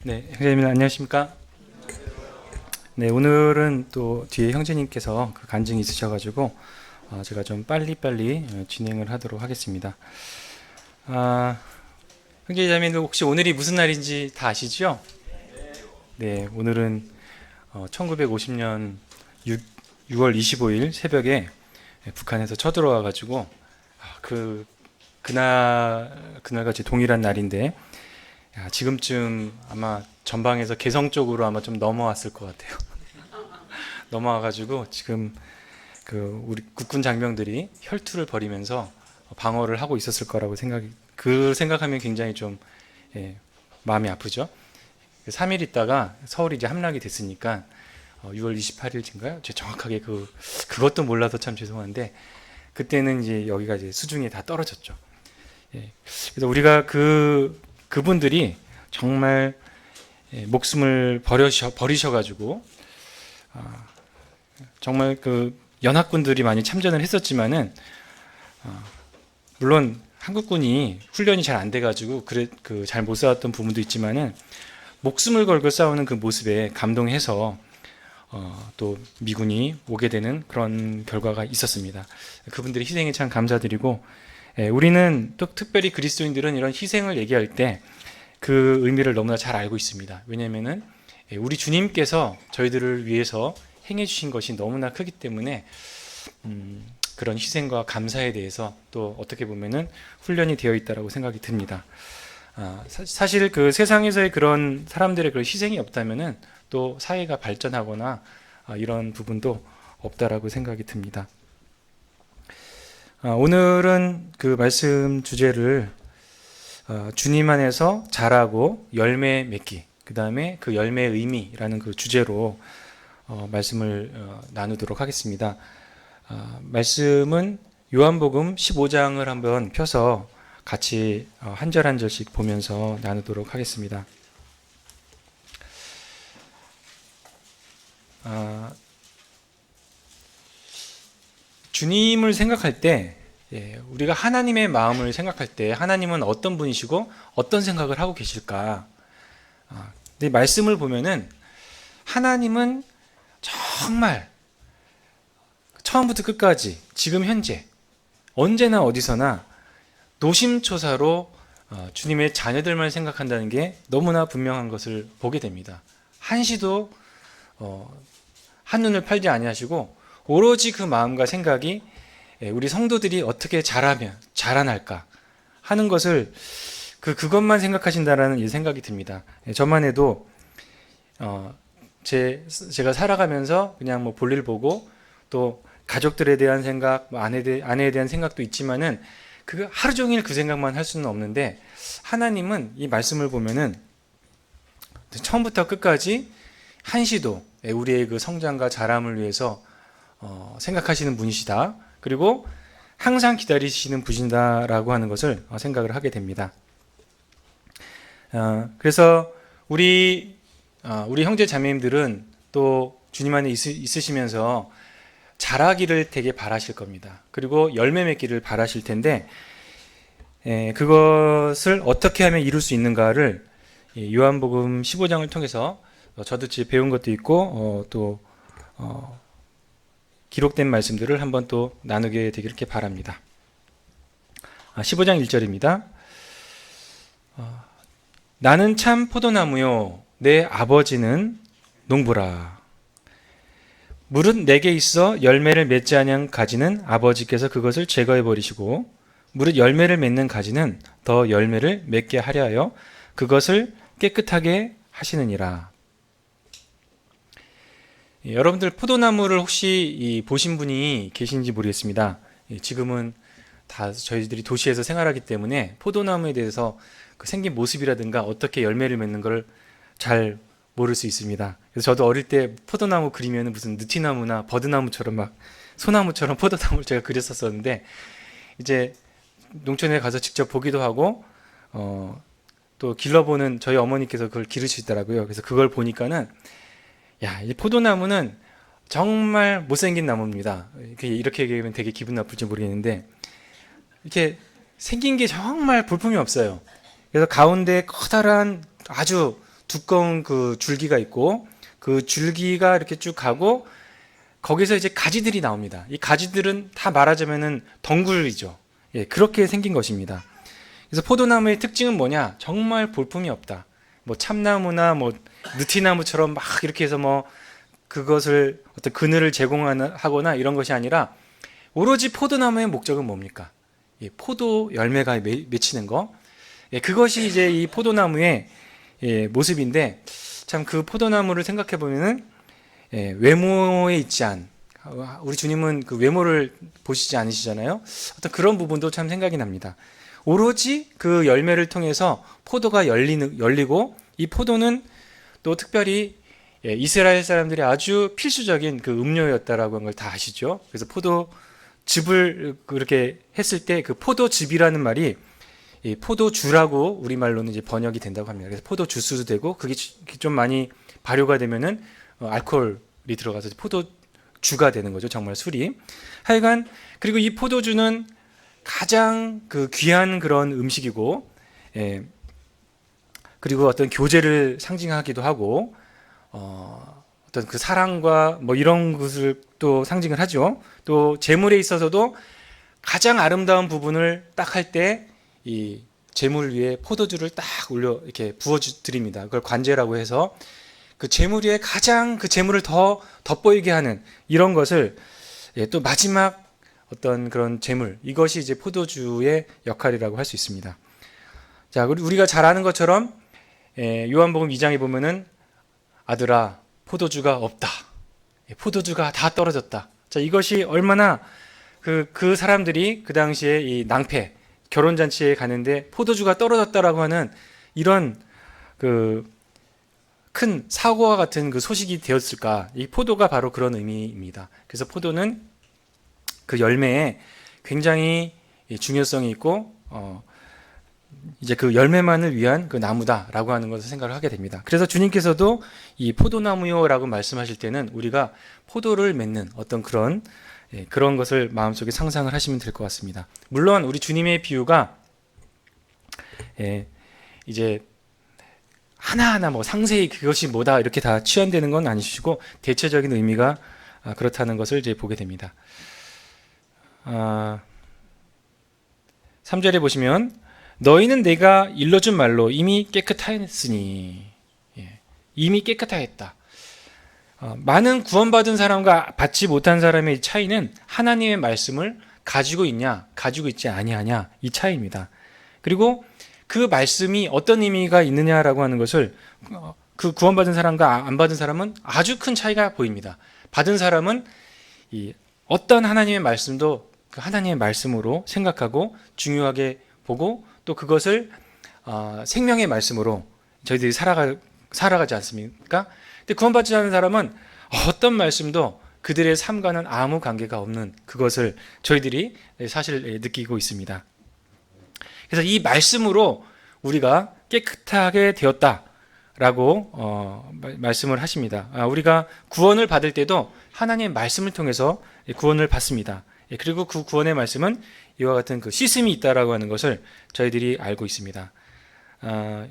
네, 형제님 안녕하십니까? 네, 오늘은 또 뒤에 형제님께서 그 간증이 있으셔가지고 제가 좀 빨리빨리 진행을 하도록 하겠습니다. 아, 형제자매들 혹시 오늘이 무슨 날인지 다 아시죠? 네, 오늘은 1950년 6월 25일 새벽에 북한에서 쳐들어와가지고 그날같이 동일한 날인데 지금쯤 아마 전방에서 개성 쪽으로 아마 좀 넘어왔을 것 같아요. 넘어와가지고 지금 우리 국군 장병들이 혈투를 벌이면서 방어를 하고 있었을 거라고 생각하면 굉장히 좀 마음이 아프죠. 3일 있다가 서울이 이제 함락이 됐으니까 6월 28일인가요? 제가 정확하게 그것도 몰라서 참 죄송한데 그때는 이제 여기가 이제 수중에 다 떨어졌죠. 그래서 우리가 그분들이 정말 목숨을 버리셔가지고 정말 연합군들이 많이 참전을 했었지만은 물론 한국군이 훈련이 잘 안 돼가지고 잘 못 싸웠던 부분도 있지만은 목숨을 걸고 싸우는 그 모습에 감동해서 또 미군이 오게 되는 그런 결과가 있었습니다. 그분들의 희생에 참 감사드리고 우리는 또 특별히 그리스도인들은 이런 희생을 얘기할 때 그 의미를 너무나 잘 알고 있습니다. 왜냐하면은 우리 주님께서 저희들을 위해서 행해 주신 것이 너무나 크기 때문에 그런 희생과 감사에 대해서 또 어떻게 보면은 훈련이 되어 있다라고 생각이 듭니다. 사실 그 세상에서의 그런 사람들의 그런 희생이 없다면은 또 사회가 발전하거나 이런 부분도 없다라고 생각이 듭니다. 오늘은 그 말씀 주제를 주님 안에서 자라고 열매 맺기, 그 다음에 그 열매의 의미라는 그 주제로 말씀을 나누도록 하겠습니다. 말씀은 요한복음 15장을 한번 펴서 같이 한 절 한 절씩 보면서 나누도록 하겠습니다. 주님을 생각할 때 우리가 하나님의 마음을 생각할 때 하나님은 어떤 분이시고 어떤 생각을 하고 계실까? 근데 말씀을 보면은 하나님은 정말 처음부터 끝까지 지금 현재 언제나 어디서나 노심초사로 주님의 자녀들만 생각한다는 게 너무나 분명한 것을 보게 됩니다. 한시도 한눈을 팔지 아니하시고 오로지 그 마음과 생각이 우리 성도들이 어떻게 자라날까 하는 것을 그것만 생각하신다라는 이 생각이 듭니다. 저만 해도 제가 살아가면서 그냥 뭐 볼일 보고 또 가족들에 대한 생각, 아내에 대한 생각도 있지만은 하루 종일 그 생각만 할 수는 없는데 하나님은 이 말씀을 보면은 처음부터 끝까지 한시도 우리의 그 성장과 자람을 위해서 생각하시는 분이시다. 그리고 항상 기다리시는 분이다라고 하는 것을 생각을 하게 됩니다. 그래서 우리 형제 자매님들은 또 주님 안에 있으시면서 자라기를 되게 바라실 겁니다. 그리고 열매 맺기를 바라실 텐데 그것을 어떻게 하면 이룰 수 있는가를 요한복음 15장을 통해서 저도 배운 것도 있고 또 기록된 말씀들을 한번 또 나누게 되기를 이렇게 바랍니다. 15장 1절입니다. 나는 참 포도나무요 내 아버지는 농부라. 무릇 내게 있어 열매를 맺지 아니한 가지는 아버지께서 그것을 제거해 버리시고 무릇 열매를 맺는 가지는 더 열매를 맺게 하려 하여 그것을 깨끗하게 하시느니라. 여러분들 포도나무를 혹시 보신 분이 계신지 모르겠습니다. 지금은 다 저희들이 도시에서 생활하기 때문에 포도나무에 대해서 그 생긴 모습이라든가 어떻게 열매를 맺는 걸 잘 모를 수 있습니다. 그래서 저도 어릴 때 포도나무 그리면 무슨 느티나무나 버드나무처럼 막 소나무처럼 포도나무를 제가 그렸었는데 이제 농촌에 가서 직접 보기도 하고 또 길러보는 저희 어머니께서 그걸 기르시더라고요. 그래서 그걸 보니까는 이 포도나무는 정말 못생긴 나무입니다. 이렇게 얘기하면 되게 기분 나쁠지 모르겠는데 이렇게 생긴 게 정말 볼품이 없어요. 그래서 가운데 커다란 아주 두꺼운 그 줄기가 있고 그 줄기가 이렇게 쭉 가고 거기서 이제 가지들이 나옵니다. 이 가지들은 다 말하자면은 덩굴이죠. 예, 그렇게 생긴 것입니다. 그래서 포도나무의 특징은 뭐냐? 정말 볼품이 없다. 뭐 참나무나 뭐 느티나무처럼 막 이렇게 해서 뭐 그것을 어떤 그늘을 제공하거나 이런 것이 아니라 오로지 포도나무의 목적은 뭡니까? 예, 포도 열매가 맺히는 거. 예, 그것이 이제 이 포도나무의 예, 모습인데 참 그 포도나무를 생각해 보면은 예, 외모에 있지 않은 우리 주님은 그 외모를 보시지 않으시잖아요. 어떤 그런 부분도 참 생각이 납니다. 오로지 그 열매를 통해서 포도가 열리고 이 포도는 또 특별히 예, 이스라엘 사람들이 아주 필수적인 그 음료였다라고 하는 걸 다 아시죠. 그래서 포도즙을 그렇게 했을 때 그 포도즙이라는 말이 이 포도주라고 우리말로는 이제 번역이 된다고 합니다. 그래서 포도 주스도 되고 그게 좀 많이 발효가 되면은 알코올이 들어가서 포도주가 되는 거죠. 정말 술이. 하여간 그리고 이 포도주는 가장 그 귀한 그런 음식이고, 예, 그리고 어떤 교제를 상징하기도 하고, 어떤 그 사랑과 뭐 이런 것을 또 상징을 하죠. 또 제물에 있어서도 가장 아름다운 부분을 딱 할 때 이 제물 위에 포도주를 딱 올려 이렇게 부어 드립니다. 그걸 관제라고 해서 그 제물 위에 가장 그 제물을 더 돋보이게 하는 이런 것을 예, 또 마지막 어떤 그런 제물 이것이 이제 포도주의 역할이라고 할 수 있습니다. 자, 우리가 잘 아는 것처럼 예, 요한복음 2장에 보면은 아들아 포도주가 없다. 예, 포도주가 다 떨어졌다. 자, 이것이 얼마나 그 사람들이 그 당시에 이 낭패 결혼잔치에 가는데 포도주가 떨어졌다라고 하는 이런 그 큰 사고와 같은 그 소식이 되었을까? 이 포도가 바로 그런 의미입니다. 그래서 포도는 그 열매에 굉장히 중요성이 있고, 이제 그 열매만을 위한 그 나무다라고 하는 것을 생각을 하게 됩니다. 그래서 주님께서도 이 포도나무요라고 말씀하실 때는 우리가 포도를 맺는 어떤 그런 것을 마음속에 상상을 하시면 될 것 같습니다. 물론 우리 주님의 비유가 이제 하나하나 뭐 상세히 그것이 뭐다 이렇게 다 취한되는 건 아니시고 대체적인 의미가 그렇다는 것을 이제 보게 됩니다. 3절에 보시면 너희는 내가 일러준 말로 이미 깨끗하였으니 이미 깨끗하였다. 많은 구원받은 사람과 받지 못한 사람의 차이는 하나님의 말씀을 가지고 있냐 가지고 있지 아니하냐 이 차이입니다. 그리고 그 말씀이 어떤 의미가 있느냐라고 하는 것을 그 구원받은 사람과 안 받은 사람은 아주 큰 차이가 보입니다. 받은 사람은 이 어떤 하나님의 말씀도 그 하나님의 말씀으로 생각하고 중요하게 보고 또 그것을 생명의 말씀으로 저희들이 살아가지 않습니까? 근데 구원받지 않은 사람은 어떤 말씀도 그들의 삶과는 아무 관계가 없는 그것을 저희들이 사실 느끼고 있습니다. 그래서 이 말씀으로 우리가 깨끗하게 되었다라고 말씀을 하십니다. 우리가 구원을 받을 때도 하나님의 말씀을 통해서 구원을 받습니다. 그리고 그 구원의 말씀은 이와 같은 그 씻음이 있다라고 하는 것을 저희들이 알고 있습니다.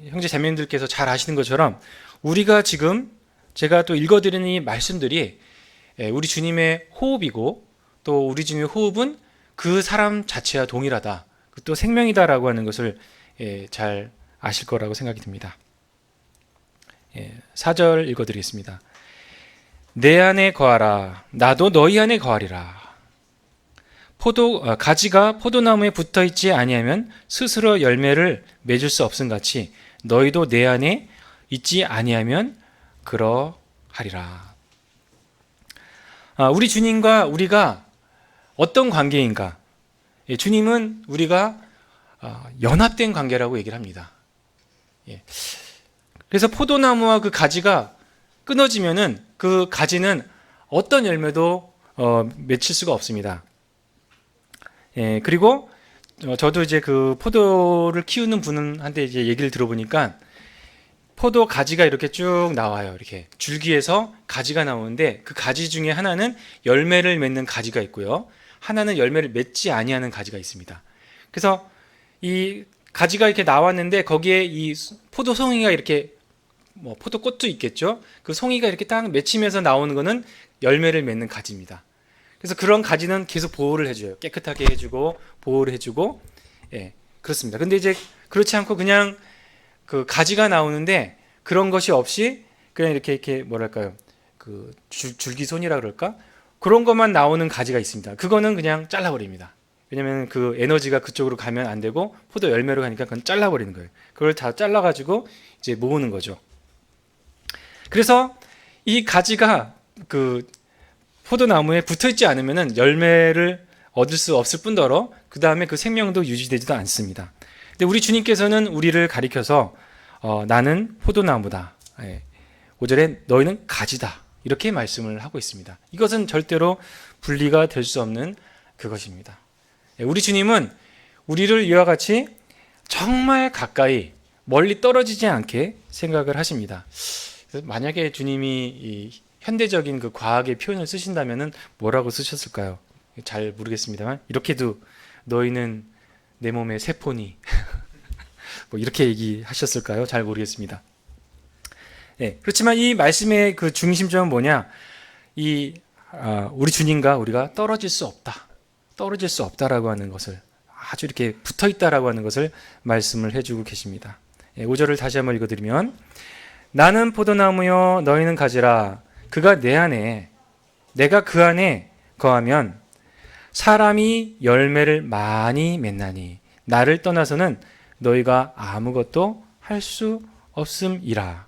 형제 자매님들께서 잘 아시는 것처럼 우리가 지금 제가 또 읽어드리는 이 말씀들이 우리 주님의 호흡이고 또 우리 주님의 호흡은 그 사람 자체와 동일하다. 또 생명이다라고 하는 것을 잘 아실 거라고 생각이 듭니다. 4절 읽어드리겠습니다. 내 안에 거하라. 나도 너희 안에 거하리라. 가지가 포도나무에 붙어 있지 아니하면 스스로 열매를 맺을 수 없음 같이 너희도 내 안에 있지 아니하면 그러하리라. 우리 주님과 우리가 어떤 관계인가? 주님은 우리가 연합된 관계라고 얘기를 합니다. 그래서 포도나무와 그 가지가 끊어지면은 그 가지는 어떤 열매도 맺힐 수가 없습니다. 그리고 저도 이제 그 포도를 키우는 분한테 이제 얘기를 들어보니까 포도 가지가 이렇게 쭉 나와요. 이렇게 줄기에서 가지가 나오는데 그 가지 중에 하나는 열매를 맺는 가지가 있고요. 하나는 열매를 맺지 아니하는 가지가 있습니다. 그래서 이 가지가 이렇게 나왔는데 거기에 이 포도송이가 이렇게 뭐 포도꽃도 있겠죠. 그 송이가 이렇게 딱 맺히면서 나오는 거는 열매를 맺는 가지입니다. 그래서 그런 가지는 계속 보호를 해줘요. 깨끗하게 해주고 보호를 해주고, 예, 그렇습니다. 근데 이제 그렇지 않고 그냥 그 가지가 나오는데 그런 것이 없이 그냥 이렇게 뭐랄까요, 그 줄기손이라 그럴까, 그런 것만 나오는 가지가 있습니다. 그거는 그냥 잘라버립니다. 왜냐면 그 에너지가 그쪽으로 가면 안 되고 포도 열매로 가니까 그건 잘라버리는 거예요. 그걸 다 잘라가지고 이제 모으는 거죠. 그래서 이 가지가 그 포도나무에 붙어있지 않으면 열매를 얻을 수 없을 뿐더러 그 다음에 그 생명도 유지되지도 않습니다. 근데 우리 주님께서는 우리를 가리켜서 나는 포도나무다. 5절에 너희는 가지다. 이렇게 말씀을 하고 있습니다. 이것은 절대로 분리가 될 수 없는 그것입니다. 우리 주님은 우리를 이와 같이 정말 가까이 멀리 떨어지지 않게 생각을 하십니다. 만약에 주님이 이 현대적인 그 과학의 표현을 쓰신다면 뭐라고 쓰셨을까요? 잘 모르겠습니다만 이렇게도 너희는 내 몸의 세포니 뭐 이렇게 얘기하셨을까요? 잘 모르겠습니다. 네, 그렇지만 이 말씀의 그 중심점은 뭐냐? 우리 주님과 우리가 떨어질 수 없다라고 하는 것을, 아주 이렇게 붙어 있다라고 하는 것을 말씀을 해주고 계십니다. 5절을 다시 한번 읽어드리면, 나는 포도나무여 너희는 가지라. 그가 내 안에, 내가 그 안에 거하면 사람이 열매를 많이 맺나니 나를 떠나서는 너희가 아무것도 할 수 없음이라.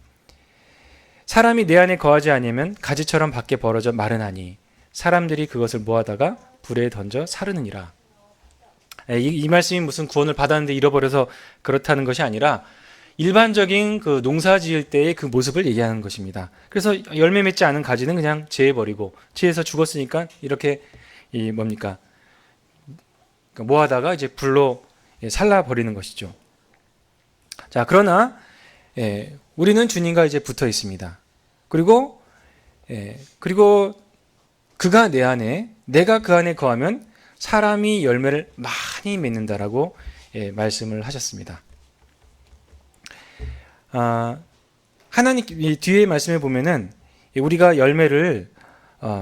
사람이 내 안에 거하지 아니하면 가지처럼 밖에 벌어져 마르나니 사람들이 그것을 모아다가 불에 던져 사르느니라. 이 말씀이 무슨 구원을 받았는데 잃어버려서 그렇다는 것이 아니라 일반적인 그 농사 지을 때의 그 모습을 얘기하는 것입니다. 그래서 열매 맺지 않은 가지는 그냥 재해버리고, 재해서 죽었으니까 이렇게 모아다가 이제 불로 살라버리는 것이죠. 자, 그러나 우리는 주님과 이제 붙어 있습니다. 그리고 그가 내 안에, 내가 그 안에 거하면 사람이 열매를 많이 맺는다라고 말씀을 하셨습니다. 하나님 뒤에 말씀에 보면은 우리가 열매를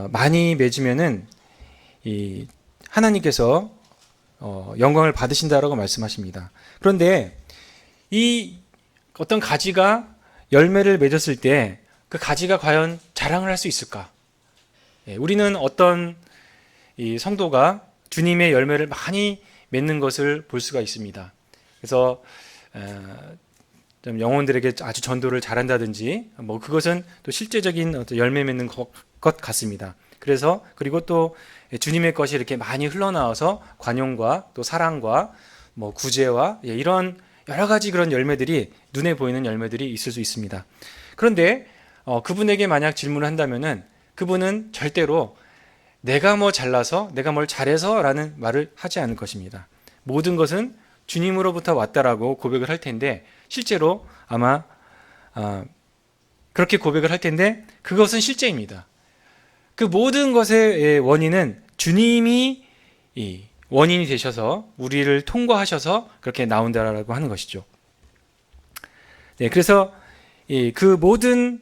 많이 맺으면은 하나님께서 영광을 받으신다라고 말씀하십니다. 그런데 이 어떤 가지가 열매를 맺었을 때 그 가지가 과연 자랑을 할 수 있을까? 우리는 어떤 이 성도가 주님의 열매를 많이 맺는 것을 볼 수가 있습니다. 그래서 좀 영혼들에게 아주 전도를 잘한다든지 뭐 그것은 또 실제적인 어떤 열매 맺는 것 같습니다. 그리고 또 주님의 것이 이렇게 많이 흘러나와서 관용과 또 사랑과 뭐 구제와 이런 여러 가지 그런 열매들이, 눈에 보이는 열매들이 있을 수 있습니다. 그런데 그분에게 만약 질문을 한다면은 그분은 절대로 내가 뭐 잘나서, 내가 뭘 잘해서 라는 말을 하지 않을 것입니다. 모든 것은 주님으로부터 왔다라고 고백을 할 텐데, 실제로 아마 그렇게 고백을 할 텐데 그것은 실제입니다. 그 모든 것의 원인은 주님이 원인이 되셔서 우리를 통과하셔서 그렇게 나온다라고 하는 것이죠. 네, 그래서 그 모든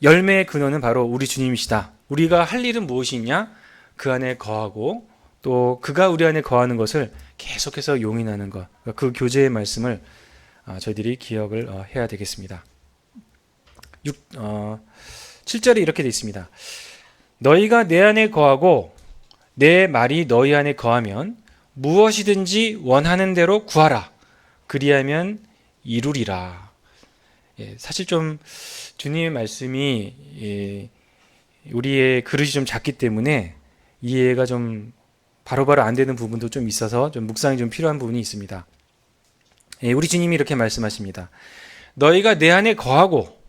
열매의 근원은 바로 우리 주님이시다. 우리가 할 일은 무엇이냐? 그 안에 거하고 또 그가 우리 안에 거하는 것을 계속해서 용인하는 것, 그 교제의 말씀을 저희들이 기억을 해야 되겠습니다. 7절에 이렇게 되어 있습니다. 너희가 내 안에 거하고 내 말이 너희 안에 거하면 무엇이든지 원하는 대로 구하라. 그리하면 이루리라. 사실 좀 주님의 말씀이 우리의 그릇이 좀 작기 때문에 이해가 좀 바로바로 안 되는 부분도 좀 있어서 좀 묵상이 좀 필요한 부분이 있습니다. 우리 주님이 이렇게 말씀하십니다. 너희가 내 안에 거하고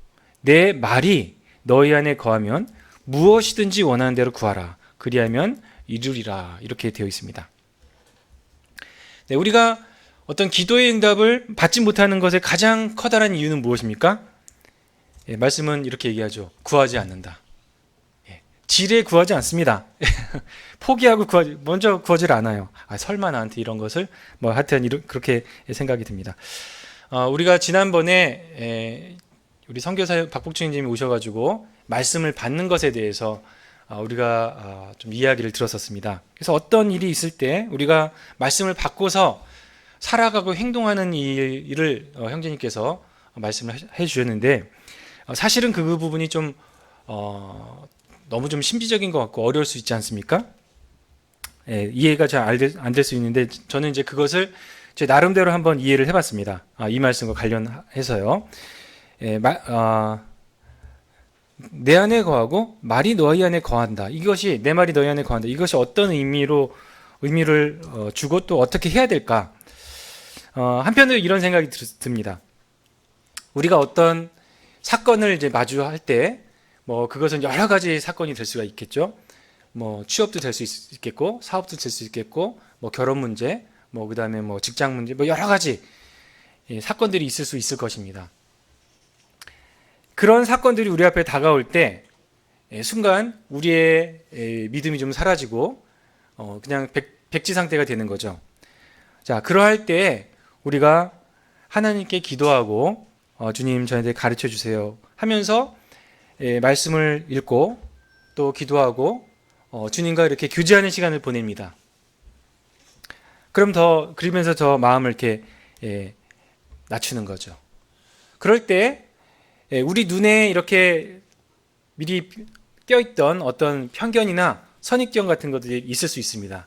내 말이 너희 안에 거하면 무엇이든지 원하는 대로 구하라. 그리하면 이루리라. 이렇게 되어 있습니다. 네, 우리가 어떤 기도의 응답을 받지 못하는 것의 가장 커다란 이유는 무엇입니까? 말씀은 이렇게 얘기하죠. 구하지 않는다. 지레 구하지 않습니다. 포기하고 먼저 구하지를 않아요. 설마 나한테 이런 것을 하여튼 그렇게 생각이 듭니다. 우리가 지난번에 우리 선교사 박복춘 님이 오셔가지고 말씀을 받는 것에 대해서 우리가 좀 이야기를 들었었습니다. 그래서 어떤 일이 있을 때 우리가 말씀을 받고서 살아가고 행동하는 일을 형제님께서 말씀을 해주셨는데 사실은 그 부분이 좀 너무 좀 신비적인 것 같고 어려울 수 있지 않습니까? 예, 이해가 잘 안 될 수 있는데 저는 이제 그것을 제 나름대로 한번 이해를 해봤습니다. 이 말씀과 관련해서요. 예, 내 안에 거하고 말이 너희 안에 거한다. 이것이 내 말이 너희 안에 거한다. 이것이 어떤 의미를 주고 또 어떻게 해야 될까? 한편으로 이런 생각이 듭니다. 우리가 어떤 사건을 이제 마주할 때, 뭐 그것은 여러 가지 사건이 될 수가 있겠죠. 뭐 취업도 될 수 있겠고, 사업도 될 수 있겠고, 뭐 결혼 문제, 뭐 그다음에 뭐 직장 문제, 뭐 여러 가지 사건들이 있을 수 있을 것입니다. 그런 사건들이 우리 앞에 다가올 때 순간 우리의 믿음이 좀 사라지고 그냥 백지 상태가 되는 거죠. 자, 그러할 때 우리가 하나님께 기도하고 주님 저희한테 가르쳐 주세요 하면서 말씀을 읽고 또 기도하고 주님과 이렇게 교제하는 시간을 보냅니다. 그러면서 더 마음을 이렇게 낮추는 거죠. 그럴 때 우리 눈에 이렇게 미리 띄어있던 어떤 편견이나 선입견 같은 것들이 있을 수 있습니다.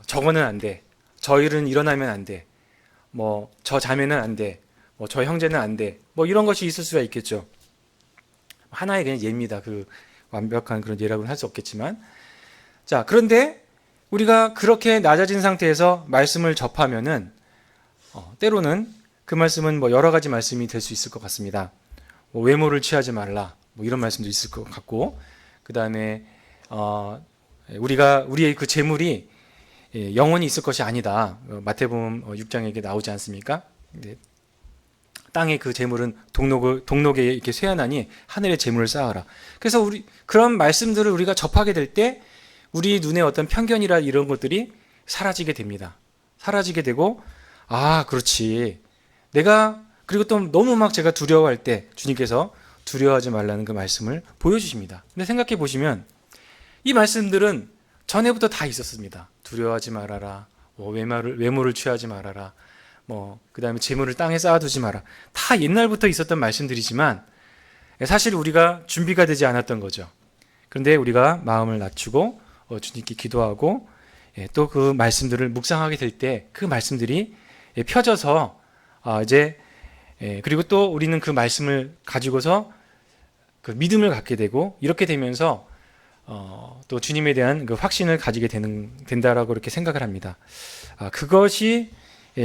저거는 안 돼. 저 일은 일어나면 안 돼. 뭐 저 자매는 안 돼. 뭐 저 형제는 안 돼. 뭐 이런 것이 있을 수가 있겠죠. 하나의 그냥 예입니다. 그 완벽한 그런 예라고는 할 수 없겠지만. 자, 그런데 우리가 그렇게 낮아진 상태에서 말씀을 접하면은 때로는 그 말씀은 뭐 여러 가지 말씀이 될 수 있을 것 같습니다. 뭐 외모를 취하지 말라. 뭐 이런 말씀도 있을 것 같고, 그 다음에 우리의 그 재물이 영원히 있을 것이 아니다. 마태복음 6장에 나오지 않습니까? 땅의 그 재물은 동록에 이렇게 쇠하나니 하늘의 재물을 쌓아라. 그래서 그런 말씀들을 우리가 접하게 될 때 우리 눈에 어떤 편견이라 이런 것들이 사라지게 됩니다. 사라지게 되고 그렇지. 그리고 또 너무 막 제가 두려워할 때 주님께서 두려워하지 말라는 그 말씀을 보여주십니다. 근데 생각해 보시면 이 말씀들은 전에부터 다 있었습니다. 두려워하지 말아라. 뭐 외모를 취하지 말아라. 뭐 그다음에 재물을 땅에 쌓아두지 마라. 다 옛날부터 있었던 말씀들이지만 사실 우리가 준비가 되지 않았던 거죠. 그런데 우리가 마음을 낮추고 주님께 기도하고 또 그 말씀들을 묵상하게 될 때 그 말씀들이 펴져서 이제 그리고 또 우리는 그 말씀을 가지고서 그 믿음을 갖게 되고 이렇게 되면서 또 주님에 대한 그 확신을 가지게 된다라고 이렇게 생각을 합니다. 그것이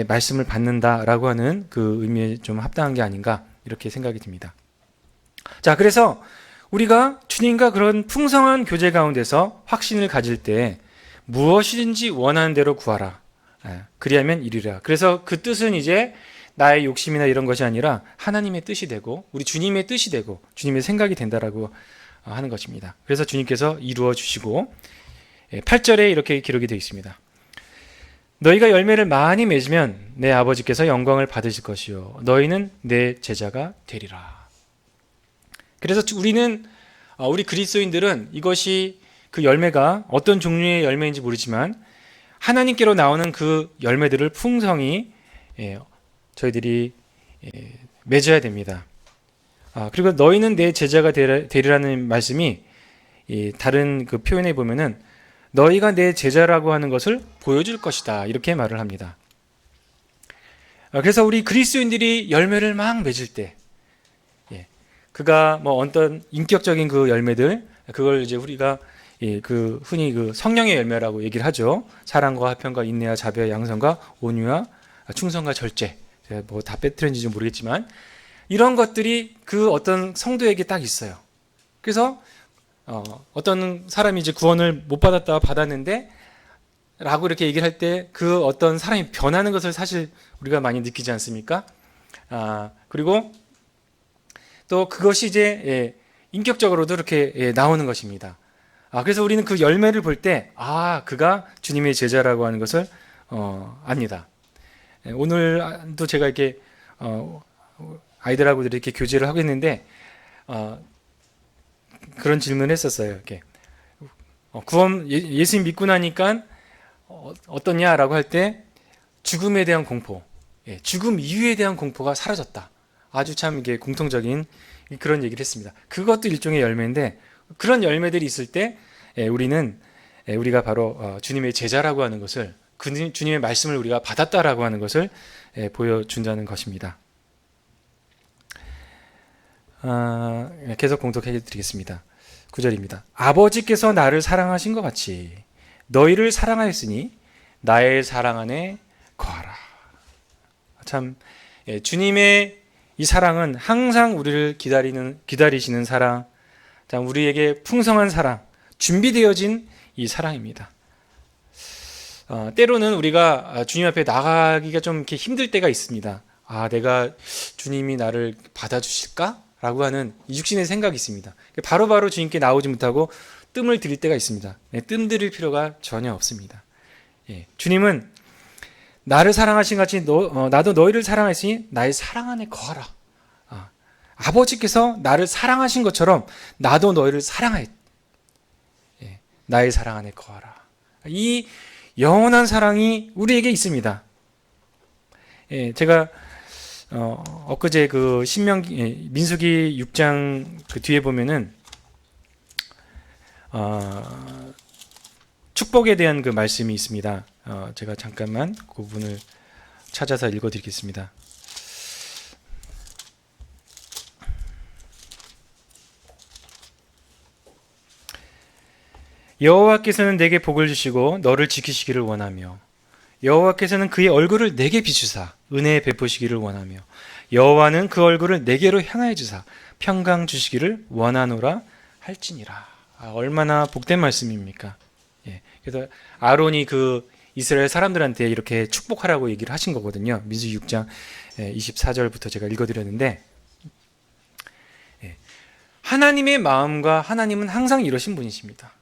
말씀을 받는다라고 하는 그 의미에 좀 합당한 게 아닌가 이렇게 생각이 듭니다. 자, 그래서 우리가 주님과 그런 풍성한 교제 가운데서 확신을 가질 때 무엇이든지 원하는 대로 구하라. 그리하면 이루리라. 그래서 그 뜻은 이제 나의 욕심이나 이런 것이 아니라 하나님의 뜻이 되고 우리 주님의 뜻이 되고 주님의 생각이 된다라고 하는 것입니다. 그래서 주님께서 이루어 주시고 8절에 이렇게 기록이 되어 있습니다. 너희가 열매를 많이 맺으면 내 아버지께서 영광을 받으실 것이요 너희는 내 제자가 되리라. 그래서 우리 그리스도인들은 이것이 그 열매가 어떤 종류의 열매인지 모르지만 하나님께로 나오는 그 열매들을 풍성히 저희들이 맺어야 됩니다. 그리고 너희는 내 제자가 되리라는 말씀이 다른 그 표현에 보면은 너희가 내 제자라고 하는 것을 보여줄 것이다 이렇게 말을 합니다. 그래서 우리 그리스도인들이 열매를 막 맺을 때 그가 뭐 어떤 인격적인 그 열매들 그걸 이제 우리가 그 흔히 그 성령의 열매라고 얘기를 하죠. 사랑과 화평과 인내와 자비와 양선과 온유와 충성과 절제. 제가 뭐 다 빼뜨렸는지 좀 모르겠지만 이런 것들이 그 어떤 성도에게 딱 있어요. 그래서 어떤 사람이 이제 구원을 못 받았는데 라고 이렇게 얘기를 할 때 그 어떤 사람이 변하는 것을 사실 우리가 많이 느끼지 않습니까? 그리고 또 그것이 이제 인격적으로도 이렇게 나오는 것입니다. 그래서 우리는 그 열매를 볼 때 그가 주님의 제자라고 하는 것을 압니다. 오늘도 제가 이렇게 아이들하고 이렇게 교제를 하고 있는데 그런 질문을 했었어요. 이렇게 구원 예수님 믿고 나니까 어떠냐라고 할 때 죽음에 대한 공포, 죽음 이후에 대한 공포가 사라졌다. 아주 참 이게 공통적인 그런 얘기를 했습니다. 그것도 일종의 열매인데 그런 열매들이 있을 때 우리가 바로 주님의 제자라고 하는 것을 주님의 말씀을 우리가 받았다라고 하는 것을 보여준다는 것입니다. 계속 공독해 드리겠습니다. 9절입니다. 아버지께서 나를 사랑하신 것 같이 너희를 사랑하였으니 나의 사랑 안에 거하라. 참 주님의 이 사랑은 항상 우리를 기다리시는 사랑, 참 우리에게 풍성한 사랑, 준비되어진 이 사랑입니다. 때로는 우리가 주님 앞에 나가기가 좀 이렇게 힘들 때가 있습니다. 내가 주님이 나를 받아주실까? 라고 하는 이 육신의 생각이 있습니다. 바로바로 주님께 나오지 못하고 뜸을 들일 때가 있습니다. 뜸 들일 필요가 전혀 없습니다. 주님은 나를 사랑하신 같이 나도 너희를 사랑했으니 나의 사랑 안에 거하라. 아버지께서 나를 사랑하신 것처럼 나도 너희를 사랑하였. 나의 사랑 안에 거하라. 이 영원한 사랑이 우리에게 있습니다. 제가 엊그제 그 민수기 6장 그 뒤에 보면은 축복에 대한 그 말씀이 있습니다. 제가 잠깐만 그 부분을 찾아서 읽어드리겠습니다. 여호와께서는 내게 복을 주시고 너를 지키시기를 원하며 여호와께서는 그의 얼굴을 내게 비추사 은혜 베푸시기를 원하며 여호와는 그 얼굴을 내게로 향하여 주사 평강 주시기를 원하노라 할지니라. 얼마나 복된 말씀입니까? 그래서 아론이 그 이스라엘 사람들한테 이렇게 축복하라고 얘기를 하신 거거든요. 민수기 6장 24절부터 제가 읽어드렸는데 하나님의 마음과 하나님은 항상 이러신 분이십니다.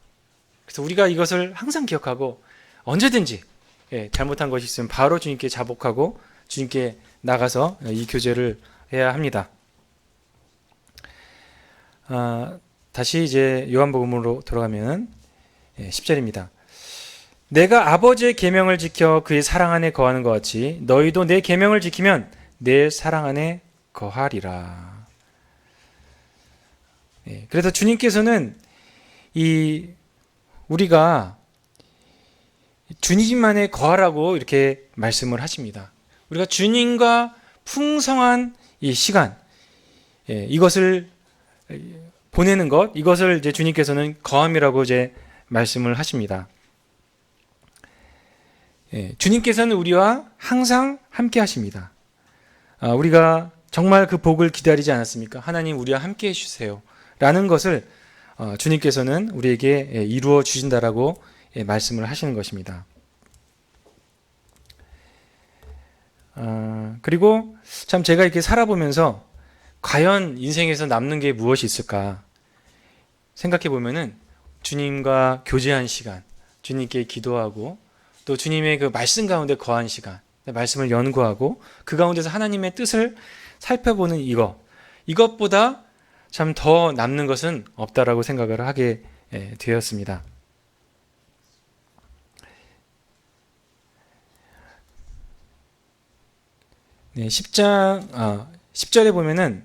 그래서 우리가 이것을 항상 기억하고 언제든지 잘못한 것이 있으면 바로 주님께 자복하고 주님께 나가서 이 교제를 해야 합니다. 다시 이제 요한복음으로 돌아가면 10절입니다. 내가 아버지의 계명을 지켜 그의 사랑 안에 거하는 것 같이 너희도 내 계명을 지키면 내 사랑 안에 거하리라. 그래서 주님께서는 우리가 주님 안에 거하라고 이렇게 말씀을 하십니다. 우리가 주님과 풍성한 이 시간, 이것을 보내는 것, 이것을 이제 주님께서는 거함이라고 이제 말씀을 하십니다. 주님께서는 우리와 항상 함께 하십니다. 우리가 정말 그 복을 기다리지 않았습니까? 하나님 우리와 함께 해주세요 라는 것을 주님께서는 우리에게 이루어 주신다라고 말씀을 하시는 것입니다. 그리고 참 제가 이렇게 살아보면서 과연 인생에서 남는 게 무엇이 있을까 생각해 보면은 주님과 교제한 시간, 주님께 기도하고 또 주님의 그 말씀 가운데 거한 시간, 말씀을 연구하고 그 가운데서 하나님의 뜻을 살펴보는 이것보다 참 더 남는 것은 없다라고 생각을 하게 되었습니다. 네, 10절에 보면은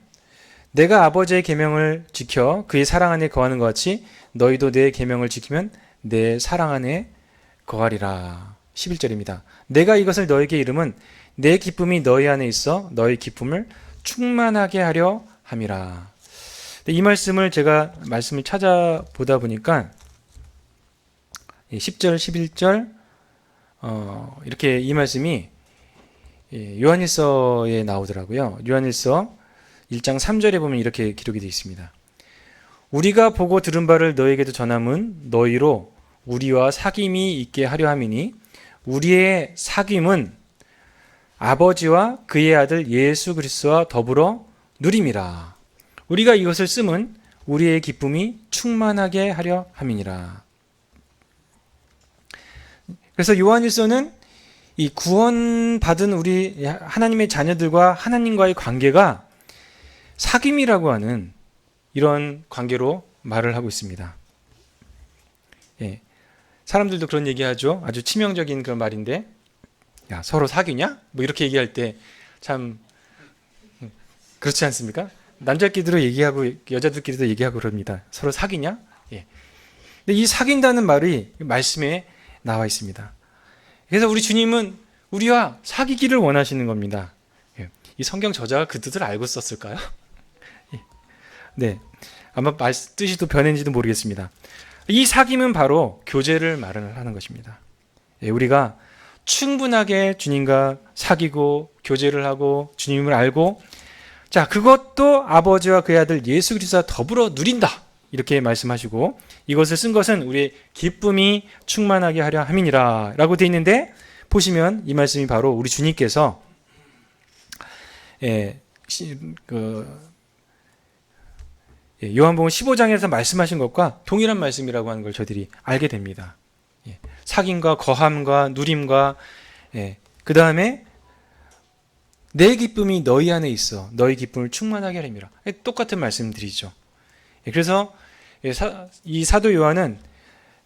내가 아버지의 계명을 지켜 그의 사랑 안에 거하는 것 같이 너희도 내 계명을 지키면 내 사랑 안에 거하리라. 11절입니다. 내가 이것을 너에게 이름은 내 기쁨이 너희 안에 있어 너희 기쁨을 충만하게 하려 함이라. 이 말씀을 제가 말씀을 찾아보다 보니까 10절, 11절 이렇게 이 말씀이 요한일서에 나오더라고요. 요한일서 1장 3절에 보면 이렇게 기록이 되어 있습니다. 우리가 보고 들은 바를 너에게도 전함은 너희로 우리와 사귐이 있게 하려 함이니 우리의 사귐은 아버지와 그의 아들 예수 그리스도와 더불어 누림이라. 우리가 이것을 쓰면 우리의 기쁨이 충만하게 하려 함이니라. 그래서 요한일서는 이 구원받은 우리 하나님의 자녀들과 하나님과의 관계가 사귐이라고 하는 이런 관계로 말을 하고 있습니다. 예. 사람들도 그런 얘기하죠. 아주 치명적인 그런 말인데, 야, 서로 사귀냐? 뭐 이렇게 얘기할 때 참 그렇지 않습니까? 남자끼리도 얘기하고 여자들끼리도 얘기하고 그럽니다. 서로 사귀냐? 예. 근데 이 사귄다는 말이 말씀에 나와 있습니다. 그래서 우리 주님은 우리와 사귀기를 원하시는 겁니다. 예. 이 성경 저자가 그 뜻을 알고 썼을까요? 예. 네, 아마 뜻이 또 변했는지도 모르겠습니다. 이 사귐은 바로 교제를 말하는 것입니다. 예. 우리가 충분하게 주님과 사귀고 교제를 하고 주님을 알고, 자, 그것도 아버지와 그의 아들 예수 그리스도와 더불어 누린다, 이렇게 말씀하시고, 이것을 쓴 것은 우리의 기쁨이 충만하게 하려 함이니라 라고 되어 있는데, 보시면 이 말씀이 바로 우리 주님께서 요한복음 15장에서 말씀하신 것과 동일한 말씀이라고 하는 걸 저희들이 알게 됩니다. 사귐과 거함과 누림과, 그 다음에 내 기쁨이 너희 안에 있어 너희 기쁨을 충만하게 하림이라, 똑같은 말씀들이죠. 그래서 이 사도 요한은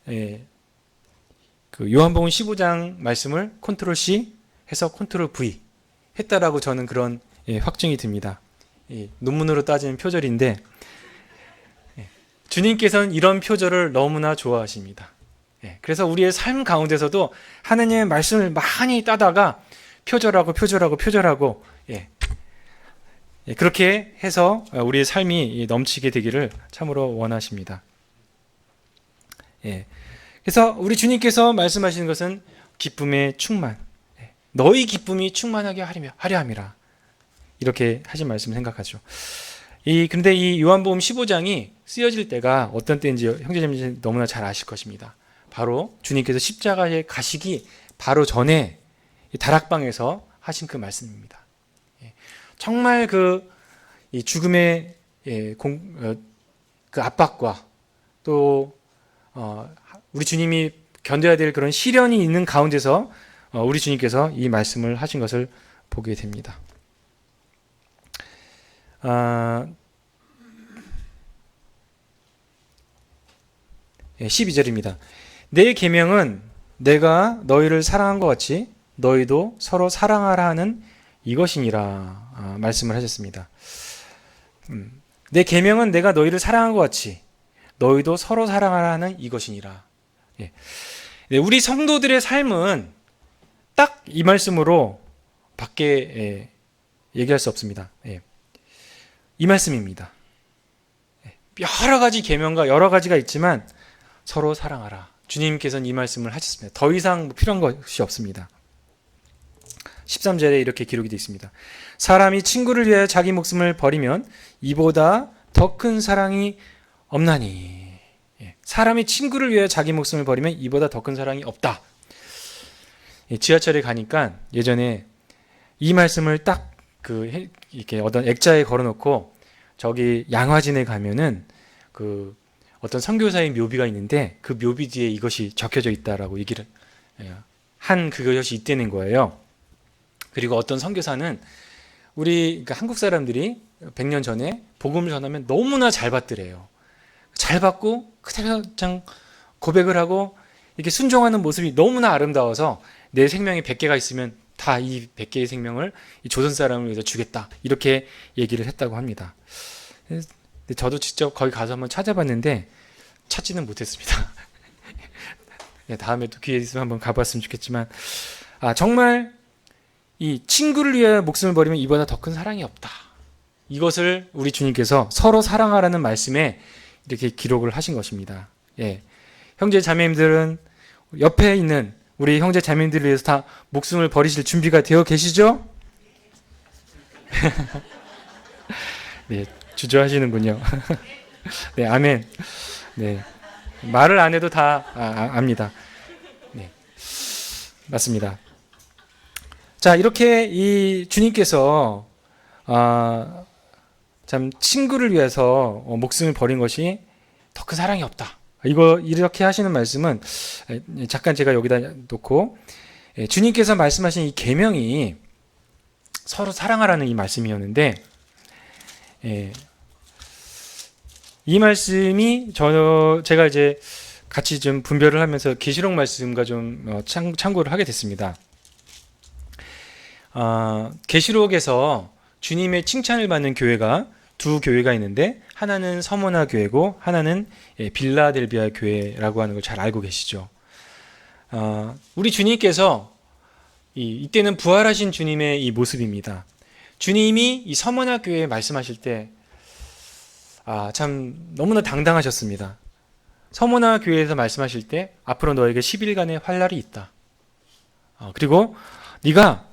그 요한복음 15장 말씀을 컨트롤 C 해서 컨트롤 V 했다라고 저는 그런 확증이 듭니다. 논문으로 따지는 표절인데, 주님께서는 이런 표절을 너무나 좋아하십니다. 그래서 우리의 삶 가운데서도 하나님의 말씀을 많이 따다가 표절하고 그렇게 해서 우리의 삶이 넘치게 되기를 참으로 원하십니다. 그래서 우리 주님께서 말씀하시는 것은 기쁨의 충만, 너희 기쁨이 충만하게 하려 함이라, 이렇게 하신 말씀을 생각하죠. 근데 이 요한복음 15장이 쓰여질 때가 어떤 때인지 형제자매님 너무나 잘 아실 것입니다. 바로 주님께서 십자가에 가시기 바로 전에 다락방에서 하신 그 말씀입니다. 정말 이 죽음의 그 압박과 또 우리 주님이 견뎌야 될 그런 시련이 있는 가운데서 우리 주님께서 이 말씀을 하신 것을 보게 됩니다. 12절입니다. 내 계명은 내가 너희를 사랑한 것 같이 너희도 서로 사랑하라 하는 이것이니라, 말씀을 하셨습니다. 내 계명은 내가 너희를 사랑한 것 같이 너희도 서로 사랑하라 하는 이것이니라. 우리 성도들의 삶은 딱 이 말씀으로 밖에 얘기할 수 없습니다. 이 말씀입니다. 여러 가지 계명과 여러 가지가 있지만 서로 사랑하라. 주님께서는 이 말씀을 하셨습니다. 더 이상 필요한 것이 없습니다. 13절에 이렇게 기록이 되어 있습니다. 사람이 친구를 위하여 자기 목숨을 버리면 이보다 더 큰 사랑이 없나니. 사람이 친구를 위하여 자기 목숨을 버리면 이보다 더 큰 사랑이 없다. 지하철에 가니까 예전에 이 말씀을 딱 이렇게 어떤 액자에 걸어놓고, 저기 양화진에 가면은 어떤 선교사의 묘비가 있는데 그 묘비 뒤에 이것이 적혀져 있다라고 얘기를 한 그것이 있다는 거예요. 그리고 어떤 선교사는 그러니까 한국 사람들이 100년 전에 복음을 전하면 너무나 잘 받더래요. 잘 받고 그대로 고백을 하고 이렇게 순종하는 모습이 너무나 아름다워서 내 생명이 100개가 있으면 다 이 100개의 생명을 이 조선 사람을 위해서 주겠다, 이렇게 얘기를 했다고 합니다. 근데 저도 직접 거기 가서 한번 찾아봤는데 찾지는 못했습니다. 다음에 또 기회 있으면 한번 가봤으면 좋겠지만, 정말 이 친구를 위해 목숨을 버리면 이보다 더 큰 사랑이 없다. 이것을 우리 주님께서 서로 사랑하라는 말씀에 이렇게 기록을 하신 것입니다. 형제 자매님들은 옆에 있는 우리 형제 자매님들을 위해서 다 목숨을 버리실 준비가 되어 계시죠? 네, 주저하시는군요. 네, 아멘. 네, 말을 안 해도 다 압니다. 네, 맞습니다. 자, 이렇게 이 주님께서 참 친구를 위해서 목숨을 버린 것이 더 큰 사랑이 없다. 이렇게 하시는 말씀은 잠깐 제가 여기다 놓고, 주님께서 말씀하신 이 계명이 서로 사랑하라는 이 말씀이었는데, 예. 이 말씀이 제가 이제 같이 좀 분별을 하면서 계시록 말씀과 좀 참고를 하게 됐습니다. 계시록에서 주님의 칭찬을 받는 교회가 두 교회가 있는데 하나는 서머나 교회고 하나는 빌라델비아 교회라고 하는 걸 잘 알고 계시죠. 우리 주님께서 이때는 부활하신 주님의 이 모습입니다. 주님이 이 서머나 교회에 말씀하실 때 참 너무나 당당하셨습니다. 서머나 교회에서 말씀하실 때 앞으로 너에게 10일간의 환난이 있다. 그리고 네가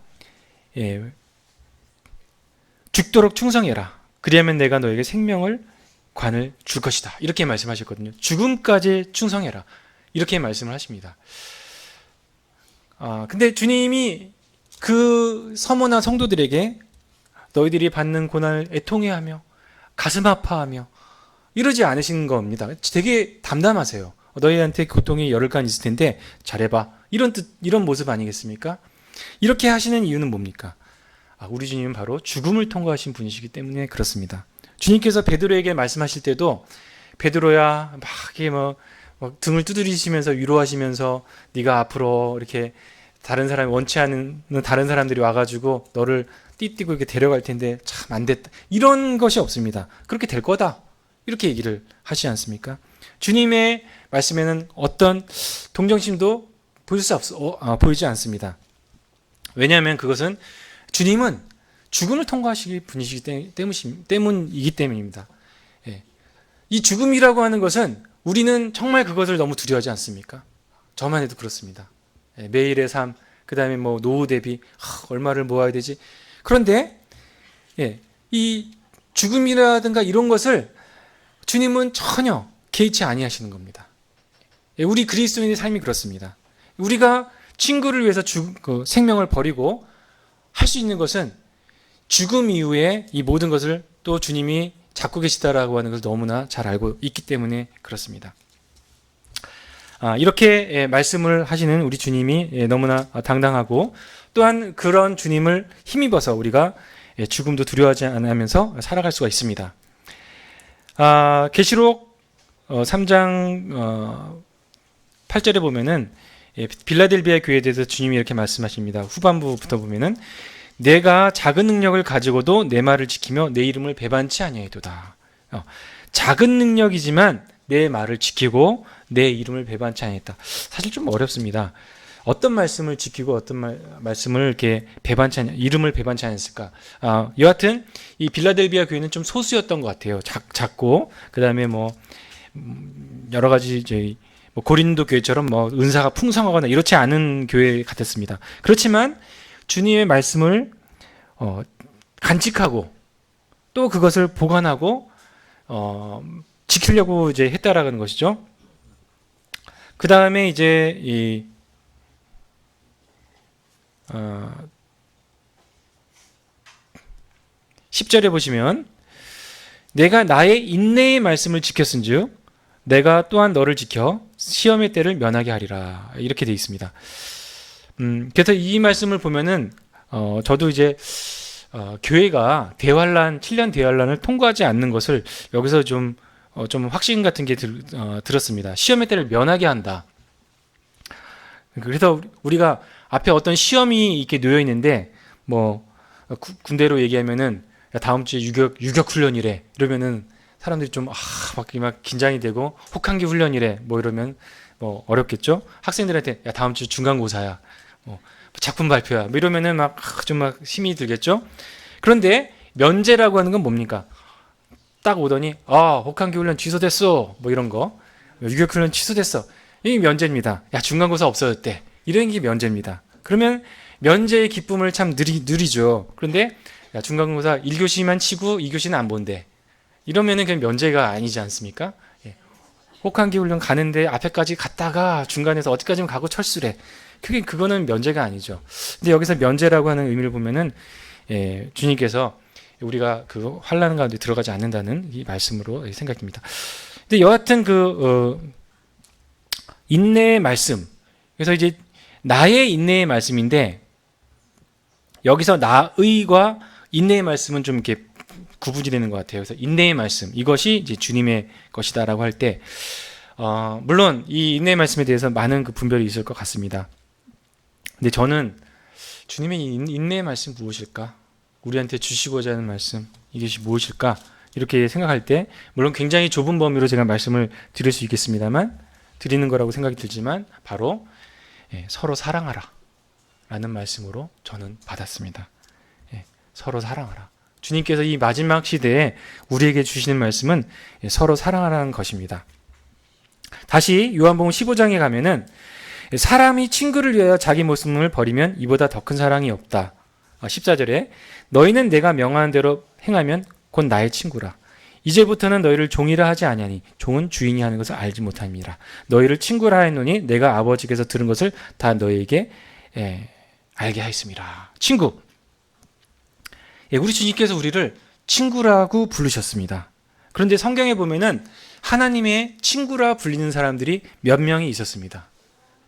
죽도록 충성해라. 그리하면 내가 너에게 관을 줄 것이다. 이렇게 말씀하셨거든요. 죽음까지 충성해라. 이렇게 말씀을 하십니다. 근데 주님이 그 서머나 성도들에게 너희들이 받는 고난을 애통해하며 가슴 아파하며 이러지 않으신 겁니다. 되게 담담하세요. 너희한테 고통이 열흘간 있을 텐데 잘해봐. 이런 모습 아니겠습니까? 이렇게 하시는 이유는 뭡니까? 우리 주님은 바로 죽음을 통과하신 분이시기 때문에 그렇습니다. 주님께서 베드로에게 말씀하실 때도 베드로야 막 이렇게 막 등을 두드리시면서 위로하시면서 네가 앞으로 이렇게 다른 사람이 원치 않는 다른 사람들이 와가지고 너를 띠띠고 이렇게 데려갈 텐데 참 안 됐다. 이런 것이 없습니다. 그렇게 될 거다. 이렇게 얘기를 하시지 않습니까? 주님의 말씀에는 어떤 동정심도 보이지 않습니다. 왜냐하면 그것은 주님은 죽음을 통과하시기 분이시기 때문이기 때문입니다. 이 죽음이라고 하는 것은 우리는 정말 그것을 너무 두려워하지 않습니까? 저만 해도 그렇습니다. 매일의 삶, 그 다음에 뭐 노후 대비 얼마를 모아야 되지? 그런데 이 죽음이라든가 이런 것을 주님은 전혀 개의치 아니하시는 겁니다. 우리 그리스도인의 삶이 그렇습니다. 우리가 친구를 위해서 생명을 버리고 할 수 있는 것은 죽음 이후에 이 모든 것을 또 주님이 잡고 계시다라고 하는 것을 너무나 잘 알고 있기 때문에 그렇습니다. 이렇게 말씀을 하시는 우리 주님이 너무나 당당하고 또한 그런 주님을 힘입어서 우리가 죽음도 두려워하지 않으면서 살아갈 수가 있습니다. 계시록 3장 8절에 보면은 빌라델비아 교회에 대해서 주님이 이렇게 말씀하십니다. 후반부부터 보면은 내가 작은 능력을 가지고도 내 말을 지키며 내 이름을 배반치 아니하도다. 작은 능력이지만 내 말을 지키고 내 이름을 배반치 아니했다. 사실 좀 어렵습니다. 어떤 말씀을 지키고 어떤 말씀을 이렇게 이름을 배반치 않았을까? 여하튼 이 빌라델비아 교회는 좀 소수였던 것 같아요. 작고 그 다음에 뭐 여러 가지 뭐 고린도 교회처럼 뭐 은사가 풍성하거나 이렇지 않은 교회 같았습니다. 그렇지만 주님의 말씀을 간직하고 또 그것을 보관하고 지키려고 이제 했다라는 것이죠. 그 다음에 이제 10절에 보시면 내가 나의 인내의 말씀을 지켰은즉 내가 또한 너를 지켜 시험의 때를 면하게 하리라. 이렇게 되어 있습니다. 그래서 이 말씀을 보면은 저도 이제 교회가 7년 대환란을 통과하지 않는 것을 여기서 좀 확신 같은 게 들었습니다. 시험의 때를 면하게 한다. 그래서 우리가 앞에 어떤 시험이 이렇게 놓여 있는데 뭐 군대로 얘기하면은 다음 주에 유격 훈련이래. 이러면은 사람들이 좀 막 긴장이 되고 혹한기 훈련이래. 뭐 이러면 뭐 어렵겠죠. 학생들한테 야 다음 주 중간고사야. 뭐 작품 발표야. 뭐 이러면은 막 힘이 들겠죠. 그런데 면제라고 하는 건 뭡니까? 딱 오더니 혹한기 훈련 취소됐어. 뭐 이런 거. 유격 훈련 취소됐어. 이게 면제입니다. 야 중간고사 없어졌대. 이런 게 면제입니다. 그러면 면제의 기쁨을 참 누리죠. 그런데 야 중간고사 1교시만 치고 2교시는 안 본대. 이러면은 그냥 면제가 아니지 않습니까? 혹한기 훈련 가는데 앞에까지 갔다가 중간에서 어디까지는 가고 철수래. 그거는 면제가 아니죠. 근데 여기서 면제라고 하는 의미를 보면은 주님께서 우리가 그 환난 가운데 들어가지 않는다는 이 말씀으로 생각됩니다. 근데 여하튼 인내의 말씀. 그래서 이제 나의 인내의 말씀인데 여기서 나의과 인내의 말씀은 좀 이렇게 구분이 되는 것 같아요. 그래서 인내의 말씀, 이것이 이제 주님의 것이다라고 할 때, 물론 이 인내의 말씀에 대해서 많은 그 분별이 있을 것 같습니다. 근데 저는 주님의 인내의 말씀 무엇일까? 우리한테 주시고자 하는 말씀, 이것이 무엇일까? 이렇게 생각할 때, 물론 굉장히 좁은 범위로 제가 말씀을 드릴 수 있겠습니다만, 드리는 거라고 생각이 들지만, 바로 서로 사랑하라 라는 말씀으로 저는 받았습니다. 서로 사랑하라. 주님께서 이 마지막 시대에 우리에게 주시는 말씀은 서로 사랑하라는 것입니다. 다시 요한복음 15장에 가면은 사람이 친구를 위하여 자기 목숨을 버리면 이보다 더 큰 사랑이 없다. 14절에 너희는 내가 명하는 대로 행하면 곧 나의 친구라. 이제부터는 너희를 종이라 하지 아니하니 종은 주인이 하는 것을 알지 못함이라. 너희를 친구라 하였노니 내가 아버지께서 들은 것을 다 너희에게 알게 하였음이라. 친구. 우리 주님께서 우리를 친구라고 부르셨습니다. 그런데 성경에 보면은 하나님의 친구라 불리는 사람들이 몇 명이 있었습니다.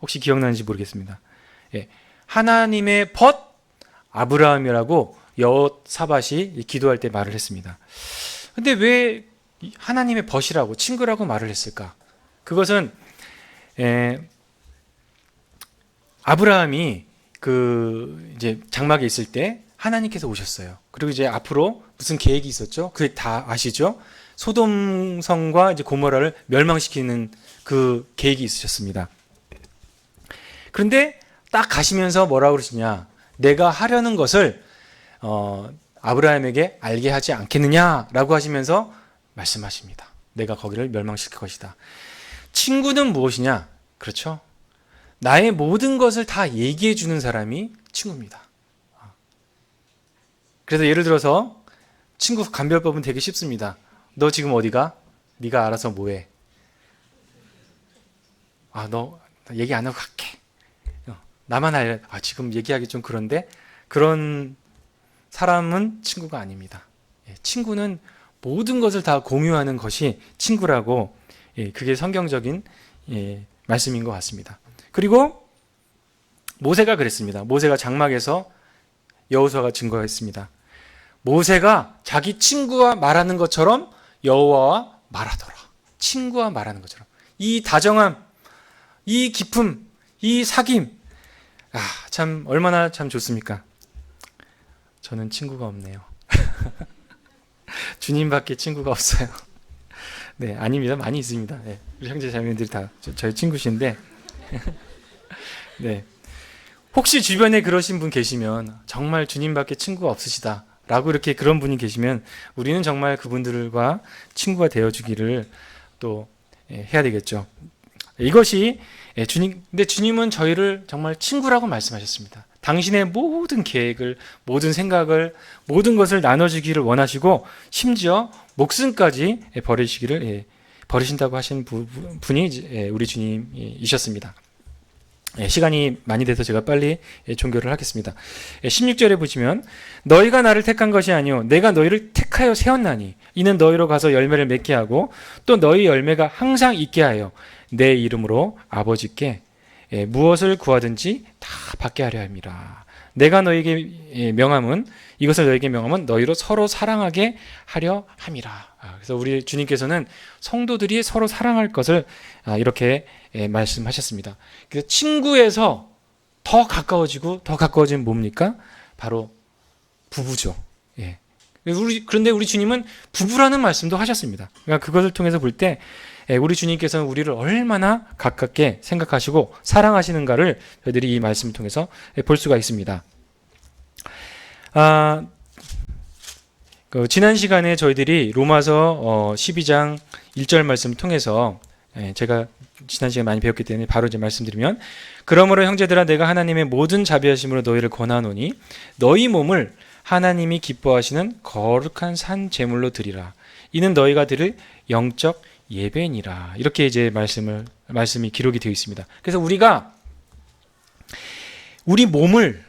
혹시 기억나는지 모르겠습니다. 하나님의 벗 아브라함이라고 여호사밧이 기도할 때 말을 했습니다. 근데 왜 하나님의 벗이라고 친구라고 말을 했을까? 그것은 아브라함이 이제 장막에 있을 때 하나님께서 오셨어요. 그리고 이제 앞으로 무슨 계획이 있었죠? 그게 다 아시죠? 소돔성과 이제 고모라를 멸망시키는 그 계획이 있으셨습니다. 그런데 딱 가시면서 뭐라고 그러시냐? 내가 하려는 것을 아브라함에게 알게 하지 않겠느냐라고 하시면서 말씀하십니다. 내가 거기를 멸망시킬 것이다. 친구는 무엇이냐? 그렇죠? 나의 모든 것을 다 얘기해 주는 사람이 친구입니다. 그래서 예를 들어서 친구 감별법은 되게 쉽습니다. 너 지금 어디가? 네가 알아서 뭐해? 너 얘기 안 하고 갈게. 나만 알려. 지금 얘기하기 좀 그런데 그런 사람은 친구가 아닙니다. 친구는 모든 것을 다 공유하는 것이 친구라고, 그게 성경적인 말씀인 것 같습니다. 그리고 모세가 그랬습니다. 모세가 장막에서 여호수아가 증거했습니다. 모세가 자기 친구와 말하는 것처럼 여호와와 말하더라. 친구와 말하는 것처럼. 이 다정함, 이 기쁨, 이 사귐, 참 얼마나 참 좋습니까? 저는 친구가 없네요. 주님밖에 친구가 없어요. 네, 아닙니다. 많이 있습니다. 네, 우리 형제 자매들이 다 저희 친구신데, 네, 혹시 주변에 그러신 분 계시면 정말 주님밖에 친구가 없으시다 라고 이렇게 그런 분이 계시면 우리는 정말 그분들과 친구가 되어주기를 또 해야 되겠죠. 이것이 근데 주님은 저희를 정말 친구라고 말씀하셨습니다. 당신의 모든 계획을, 모든 생각을, 모든 것을 나눠주기를 원하시고 심지어 목숨까지 버리신다고 하신 분이 우리 주님이셨습니다. 시간이 많이 돼서 제가 빨리 종교를 하겠습니다. 16절에 보시면 너희가 나를 택한 것이 아니요 내가 너희를 택하여 세웠나니 이는 너희로 가서 열매를 맺게 하고 또 너희 열매가 항상 있게 하여 내 이름으로 아버지께 무엇을 구하든지 다 받게 하려 함이라. 내가 너희에게 명함은 이것을 너희에게 명함은 너희로 서로 사랑하게 하려 함이라. 그래서 우리 주님께서는 성도들이 서로 사랑할 것을 이렇게 말씀하셨습니다. 그래서 친구에서 더 가까워진 뭡니까? 바로 부부죠. 그런데 우리 주님은 부부라는 말씀도 하셨습니다. 그러니까 그것을 통해서 볼 때 우리 주님께서는 우리를 얼마나 가깝게 생각하시고 사랑하시는가를 저희들이 이 말씀을 통해서 볼 수가 있습니다. 지난 시간에 저희들이 로마서 12장 1절 말씀을 통해서 제가 지난 시간에 많이 배웠기 때문에 바로 이제 말씀드리면 그러므로 형제들아 내가 하나님의 모든 자비하심으로 너희를 권하노니 너희 몸을 하나님이 기뻐하시는 거룩한 산 제물로 드리라. 이는 너희가 드릴 영적 예배니라. 이렇게 이제 말씀이 기록이 되어 있습니다. 그래서 우리가 우리 몸을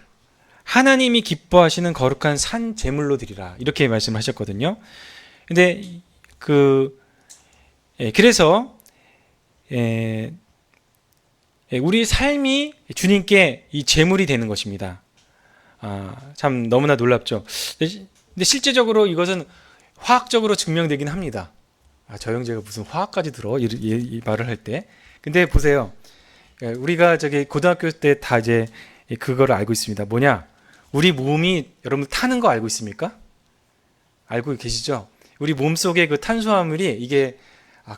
하나님이 기뻐하시는 거룩한 산 제물로 드리라. 이렇게 말씀하셨거든요. 근데 그래서 우리 삶이 주님께 이 제물이 되는 것입니다. 참 너무나 놀랍죠. 근데 실제적으로 이것은 화학적으로 증명되긴 합니다. 저 형제가 무슨 화학까지 들어? 이 말을 할 때. 근데 보세요. 우리가 저기 고등학교 때 다 이제 그거를 알고 있습니다. 뭐냐? 우리 몸이 여러분 타는 거 알고 있습니까? 알고 계시죠? 우리 몸 속에 그 탄수화물이 이게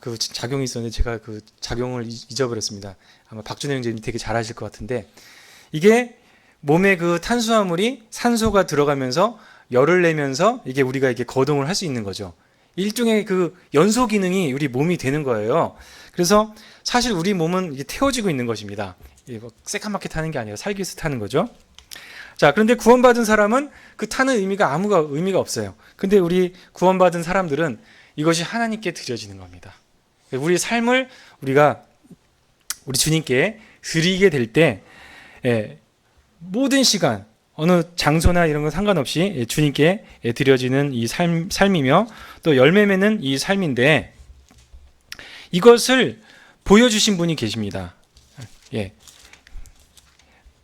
그 작용이 있었는데 제가 그 작용을 잊어버렸습니다. 아마 박준호 형제님 되게 잘 아실 것 같은데 이게 몸에 그 탄수화물이 산소가 들어가면서 열을 내면서 이게 우리가 이게 거동을 할 수 있는 거죠. 일종의 그 연소 기능이 우리 몸이 되는 거예요. 그래서 사실 우리 몸은 이게 태워지고 있는 것입니다. 새까맣게 타는 게 아니라 살기 위해서 타는 거죠. 자, 그런데 구원받은 사람은 그 타는 의미가 없어요. 근데 우리 구원받은 사람들은 이것이 하나님께 드려지는 겁니다. 우리 삶을 우리가 우리 주님께 드리게 될 때 모든 시간 어느 장소나 이런 건 상관없이 주님께 드려지는 이 삶이며 또 열매 맺는 이 삶인데 이것을 보여주신 분이 계십니다.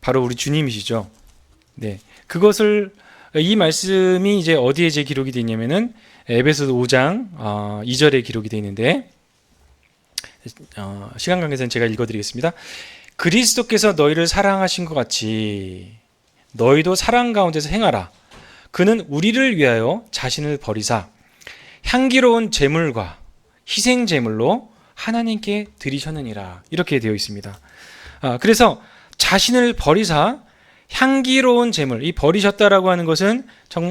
바로 우리 주님이시죠. 네, 그것을 이 말씀이 이제 어디에 제 기록이 되어 있냐면은 에베소서 5장 2절에 기록이 되어 있는데 시간 관계상 제가 읽어드리겠습니다. 그리스도께서 너희를 사랑하신 것 같이 너희도 사랑 가운데서 행하라. 그는 우리를 위하여 자신을 버리사 향기로운 제물과 희생 제물로 하나님께 드리셨느니라. 이렇게 되어 있습니다. 그래서 자신을 버리사 향기로운 제물, 이 버리셨다라고 하는 것은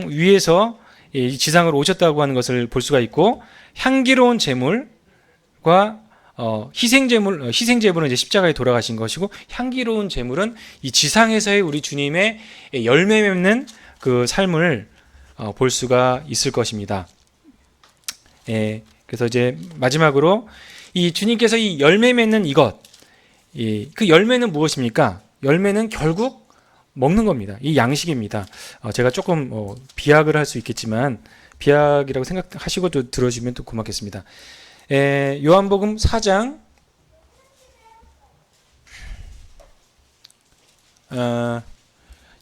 위에서 지상으로 오셨다고 하는 것을 볼 수가 있고 향기로운 제물과 희생제물은 이제 십자가에 돌아가신 것이고 향기로운 제물은 이 지상에서의 우리 주님의 열매 맺는 그 삶을 볼 수가 있을 것입니다. 그래서 이제 마지막으로 이 주님께서 이 열매 맺는 그 열매는 무엇입니까? 열매는 결국 먹는 겁니다. 이 양식입니다. 제가 조금 비약을 할 수 있겠지만 비약이라고 생각하시고 또 들어주시면 또 고맙겠습니다. 요한복음 4장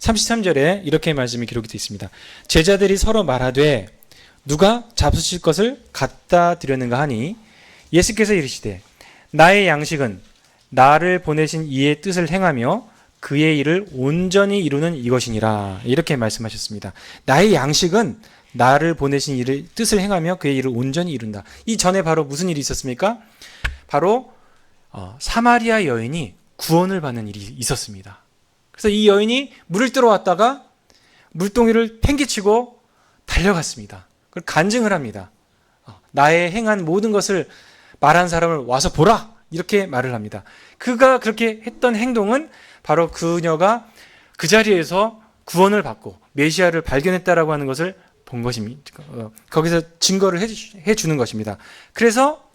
33절에 이렇게 말씀이 기록이 되어 있습니다. 제자들이 서로 말하되 누가 잡수실 것을 갖다 드렸는가 하니 예수께서 이르시되 나의 양식은 나를 보내신 이의 뜻을 행하며 그의 일을 온전히 이루는 이것이니라. 이렇게 말씀하셨습니다. 나의 양식은 나를 보내신 이의 뜻을 행하며 그의 일을 온전히 이룬다. 이 전에 바로 무슨 일이 있었습니까? 바로 사마리아 여인이 구원을 받는 일이 있었습니다. 그래서 이 여인이 물을 뜨러 왔다가 물동이를 팽개치고 달려갔습니다. 그걸 간증을 합니다. 나의 행한 모든 것을 말한 사람을 와서 보라. 이렇게 말을 합니다. 그가 그렇게 했던 행동은 바로 그녀가 그 자리에서 구원을 받고 메시아를 발견했다라고 하는 것을 본 것입니다. 거기서 증거를 해주는 것입니다. 그래서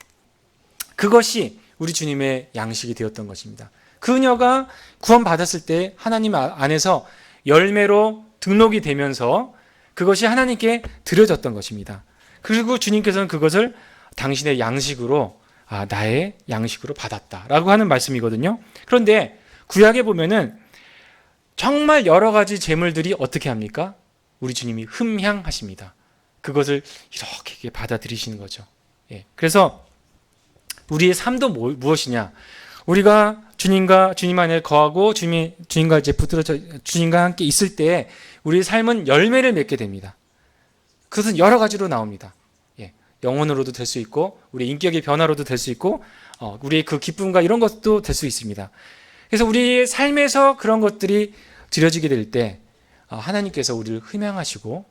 그것이 우리 주님의 양식이 되었던 것입니다. 그녀가 구원받았을 때 하나님 안에서 열매로 등록이 되면서 그것이 하나님께 드려졌던 것입니다. 그리고 주님께서는 그것을 당신의 양식으로 나의 양식으로 받았다라고 하는 말씀이거든요. 그런데 구약에 보면은 정말 여러 가지 제물들이 어떻게 합니까? 우리 주님이 흠향하십니다. 그것을 이렇게 받아들이시는 거죠. 그래서 우리의 삶도 무엇이냐? 우리가 주님 안에 거하고 주님과 이제 붙들어져 주님과 함께 있을 때 우리의 삶은 열매를 맺게 됩니다. 그것은 여러 가지로 나옵니다. 영혼으로도 될 수 있고 우리의 인격의 변화로도 될 수 있고 우리의 그 기쁨과 이런 것도 될 수 있습니다. 그래서 우리의 삶에서 그런 것들이 드려지게 될 때 하나님께서 우리를 흠양하시고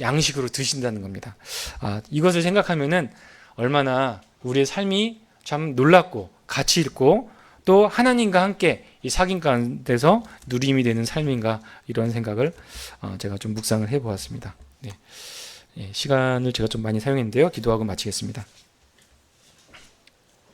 양식으로 드신다는 겁니다. 이것을 생각하면은 얼마나 우리의 삶이 참 놀랍고 가치 있고 또 하나님과 함께 이 사귐 가운데서 누림이 되는 삶인가 이런 생각을 제가 좀 묵상을 해보았습니다. 시간을 제가 좀 많이 사용했는데요. 기도하고 마치겠습니다.